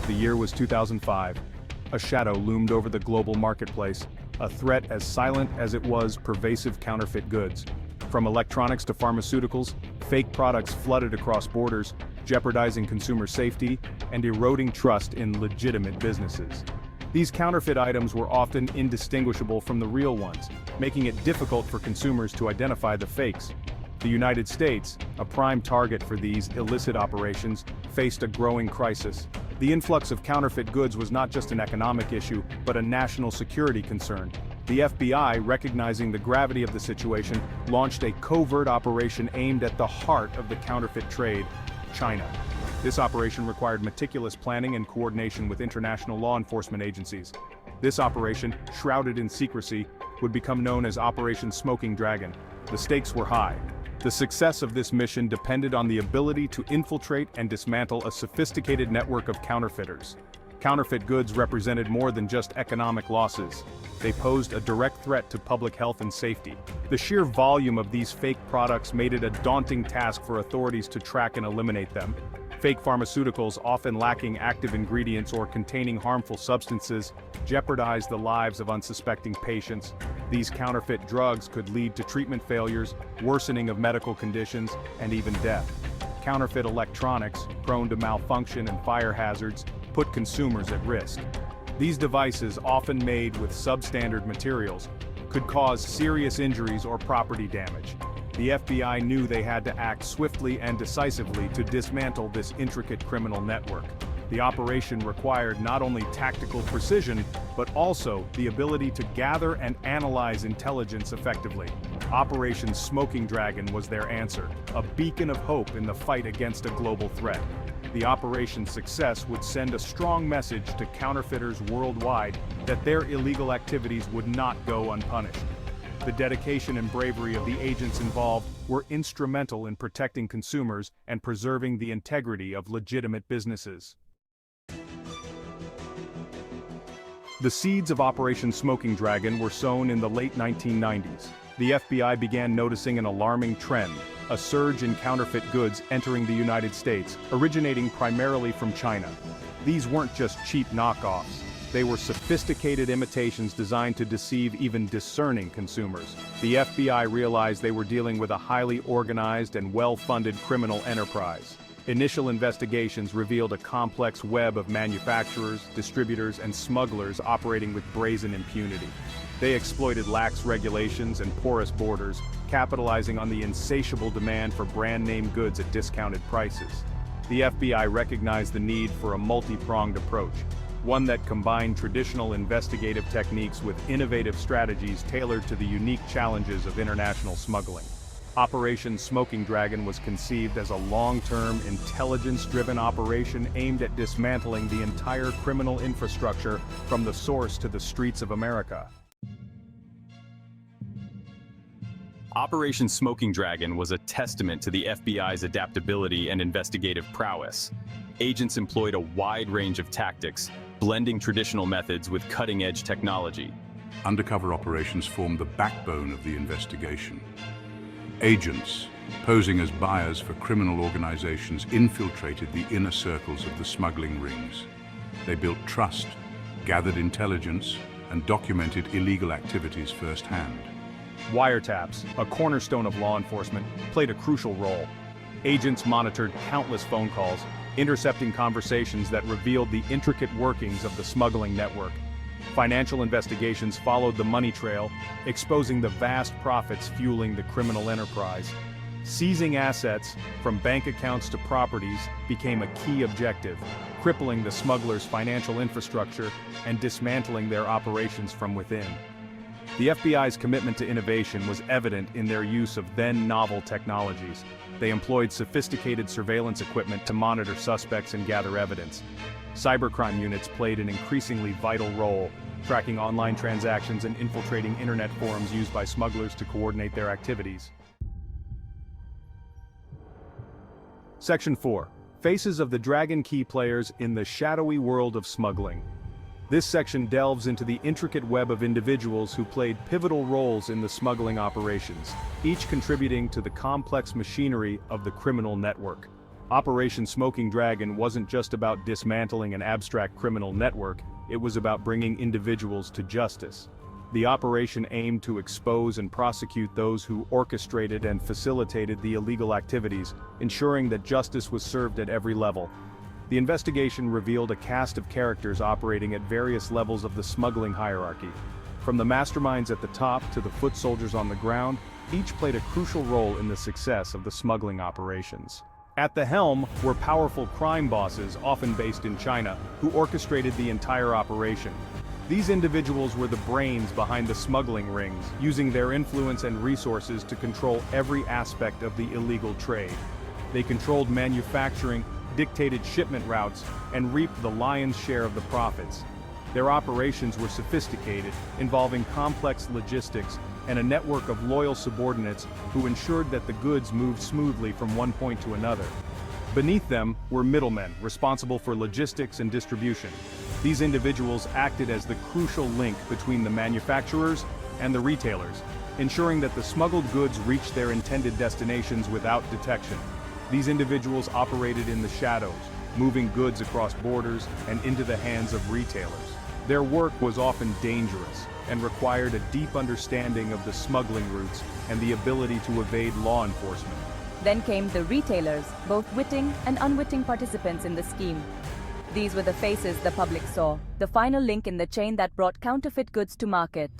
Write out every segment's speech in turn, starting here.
The year was 2005. A shadow loomed over the global marketplace, a threat as silent as it was pervasive counterfeit goods. From electronics to pharmaceuticals, fake products flooded across borders, jeopardizing consumer safety and eroding trust in legitimate businesses. These counterfeit items were often indistinguishable from the real ones, making it difficult for consumers to identify the fakes. The United States, a prime target for these illicit operations, faced a growing crisis. The influx of counterfeit goods was not just an economic issue, but a national security concern. The FBI, recognizing the gravity of the situation, launched a covert operation aimed at the heart of the counterfeit trade, China. This operation required meticulous planning and coordination with international law enforcement agencies. This operation, shrouded in secrecy, would become known as Operation Smoking Dragon. The stakes were high. The success of this mission depended on the ability to infiltrate and dismantle a sophisticated network of counterfeiters. Counterfeit goods represented more than just economic losses. They posed a direct threat to public health and safety. The sheer volume of these fake products made it a daunting task for authorities to track and eliminate them. Fake pharmaceuticals, often lacking active ingredients or containing harmful substances, jeopardized the lives of unsuspecting patients. These counterfeit drugs could lead to treatment failures, worsening of medical conditions, and even death. Counterfeit electronics, prone to malfunction and fire hazards, put consumers at risk. These devices, often made with substandard materials, could cause serious injuries or property damage. The FBI knew they had to act swiftly and decisively to dismantle this intricate criminal network. The operation required not only tactical precision, but also the ability to gather and analyze intelligence effectively. Operation Smoking Dragon was their answer, a beacon of hope in the fight against a global threat. The operation's success would send a strong message to counterfeiters worldwide that their illegal activities would not go unpunished. The dedication and bravery of the agents involved were instrumental in protecting consumers and preserving the integrity of legitimate businesses. The seeds of Operation Smoking Dragon were sown in the late 1990s. The FBI began noticing an alarming trend, a surge in counterfeit goods entering the United States, originating primarily from China. These weren't just cheap knockoffs. They were sophisticated imitations designed to deceive even discerning consumers. The FBI realized they were dealing with a highly organized and well-funded criminal enterprise. Initial investigations revealed a complex web of manufacturers, distributors, and smugglers operating with brazen impunity. They exploited lax regulations and porous borders, capitalizing on the insatiable demand for brand-name goods at discounted prices. The FBI recognized the need for a multi-pronged approach, one that combined traditional investigative techniques with innovative strategies tailored to the unique challenges of international smuggling. Operation Smoking Dragon was conceived as a long-term, intelligence-driven operation aimed at dismantling the entire criminal infrastructure from the source to the streets of America. Operation Smoking Dragon was a testament to the FBI's adaptability and investigative prowess. Agents employed a wide range of tactics, blending traditional methods with cutting-edge technology. Undercover operations formed the backbone of the investigation. Agents, posing as buyers for criminal organizations, infiltrated the inner circles of the smuggling rings. They built trust, gathered intelligence, and documented illegal activities firsthand. Wiretaps, a cornerstone of law enforcement, played a crucial role. Agents monitored countless phone calls, intercepting conversations that revealed the intricate workings of the smuggling network. Financial investigations followed the money trail, exposing the vast profits fueling the criminal enterprise. Seizing assets, from bank accounts to properties, became a key objective, crippling the smugglers' financial infrastructure and dismantling their operations from within. The FBI's commitment to innovation was evident in their use of then-novel technologies. They employed sophisticated surveillance equipment to monitor suspects and gather evidence. Cybercrime units played an increasingly vital role, tracking online transactions and infiltrating internet forums used by smugglers to coordinate their activities. Section 4. Faces of the Dragon Key players in the shadowy world of smuggling. This section delves into the intricate web of individuals who played pivotal roles in the smuggling operations, each contributing to the complex machinery of the criminal network. Operation Smoking Dragon wasn't just about dismantling an abstract criminal network, it was about bringing individuals to justice. The operation aimed to expose and prosecute those who orchestrated and facilitated the illegal activities, ensuring that justice was served at every level. The investigation revealed a cast of characters operating at various levels of the smuggling hierarchy. From the masterminds at the top to the foot soldiers on the ground, each played a crucial role in the success of the smuggling operations. At the helm were powerful crime bosses, often based in China, who orchestrated the entire operation. These individuals were the brains behind the smuggling rings, using their influence and resources to control every aspect of the illegal trade. They controlled manufacturing, dictated shipment routes, and reaped the lion's share of the profits. Their operations were sophisticated, involving complex logistics and a network of loyal subordinates who ensured that the goods moved smoothly from one point to another. Beneath them were middlemen responsible for logistics and distribution. These individuals acted as the crucial link between the manufacturers and the retailers, ensuring that the smuggled goods reached their intended destinations without detection. These individuals operated in the shadows, moving goods across borders and into the hands of retailers. Their work was often dangerous and required a deep understanding of the smuggling routes and the ability to evade law enforcement. Then came the retailers, both witting and unwitting participants in the scheme. These were the faces the public saw, the final link in the chain that brought counterfeit goods to market.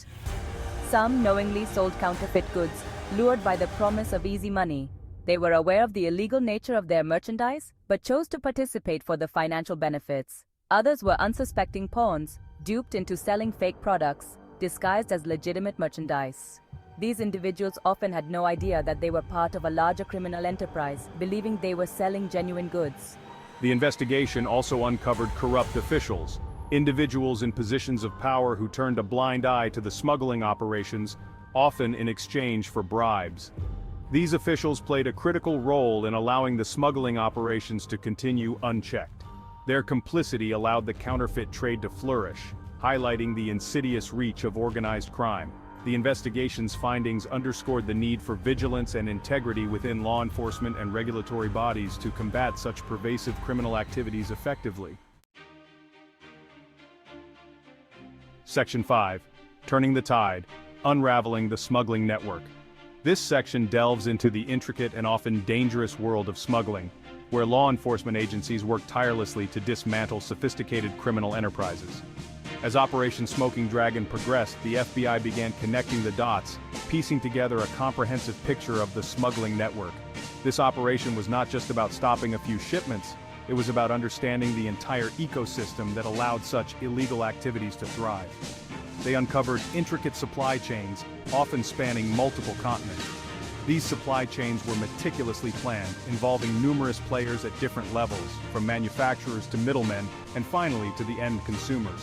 Some knowingly sold counterfeit goods, lured by the promise of easy money. They were aware of the illegal nature of their merchandise, but chose to participate for the financial benefits. Others were unsuspecting pawns, duped into selling fake products, disguised as legitimate merchandise. These individuals often had no idea that they were part of a larger criminal enterprise, believing they were selling genuine goods. The investigation also uncovered corrupt officials, individuals in positions of power who turned a blind eye to the smuggling operations, often in exchange for bribes. These officials played a critical role in allowing the smuggling operations to continue unchecked. Their complicity allowed the counterfeit trade to flourish, highlighting the insidious reach of organized crime. The investigation's findings underscored the need for vigilance and integrity within law enforcement and regulatory bodies to combat such pervasive criminal activities effectively. Section 5. Turning the Tide, Unraveling the Smuggling Network. This section delves into the intricate and often dangerous world of smuggling, where law enforcement agencies work tirelessly to dismantle sophisticated criminal enterprises. As Operation Smoking Dragon progressed, the FBI began connecting the dots, piecing together a comprehensive picture of the smuggling network. This operation was not just about stopping a few shipments, it was about understanding the entire ecosystem that allowed such illegal activities to thrive. They uncovered intricate supply chains, often spanning multiple continents. These supply chains were meticulously planned, involving numerous players at different levels, from manufacturers to middlemen, and finally to the end consumers.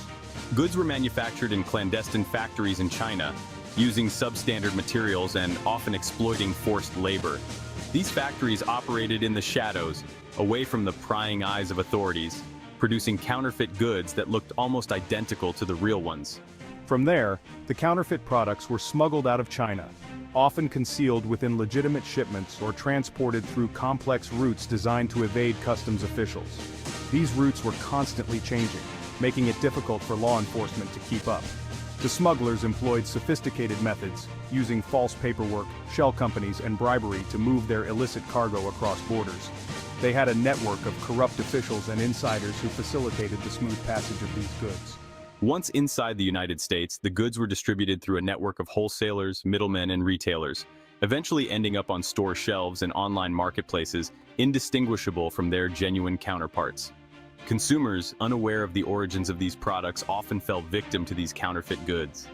Goods were manufactured in clandestine factories in China, using substandard materials and often exploiting forced labor. These factories operated in the shadows, away from the prying eyes of authorities, producing counterfeit goods that looked almost identical to the real ones. From there, the counterfeit products were smuggled out of China, often concealed within legitimate shipments or transported through complex routes designed to evade customs officials. These routes were constantly changing, making it difficult for law enforcement to keep up. The smugglers employed sophisticated methods, using false paperwork, shell companies, and bribery to move their illicit cargo across borders. They had a network of corrupt officials and insiders who facilitated the smooth passage of these goods. Once inside the United States, the goods were distributed through a network of wholesalers, middlemen, and retailers, eventually ending up on store shelves and online marketplaces, indistinguishable from their genuine counterparts. Consumers, unaware of the origins of these products, often fell victim to these counterfeit goods.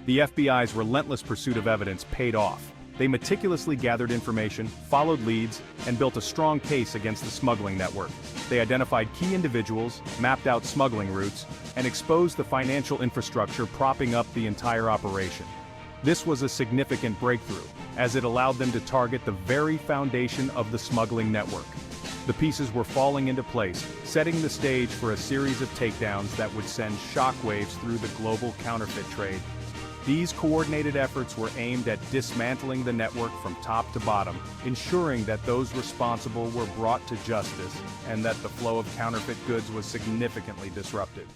The FBI's relentless pursuit of evidence paid off. They meticulously gathered information, followed leads, and built a strong case against the smuggling network. They identified key individuals, mapped out smuggling routes, and exposed the financial infrastructure propping up the entire operation. This was a significant breakthrough, as it allowed them to target the very foundation of the smuggling network. The pieces were falling into place, setting the stage for a series of takedowns that would send shockwaves through the global counterfeit trade. These coordinated efforts were aimed at dismantling the network from top to bottom, ensuring that those responsible were brought to justice and that the flow of counterfeit goods was significantly disrupted.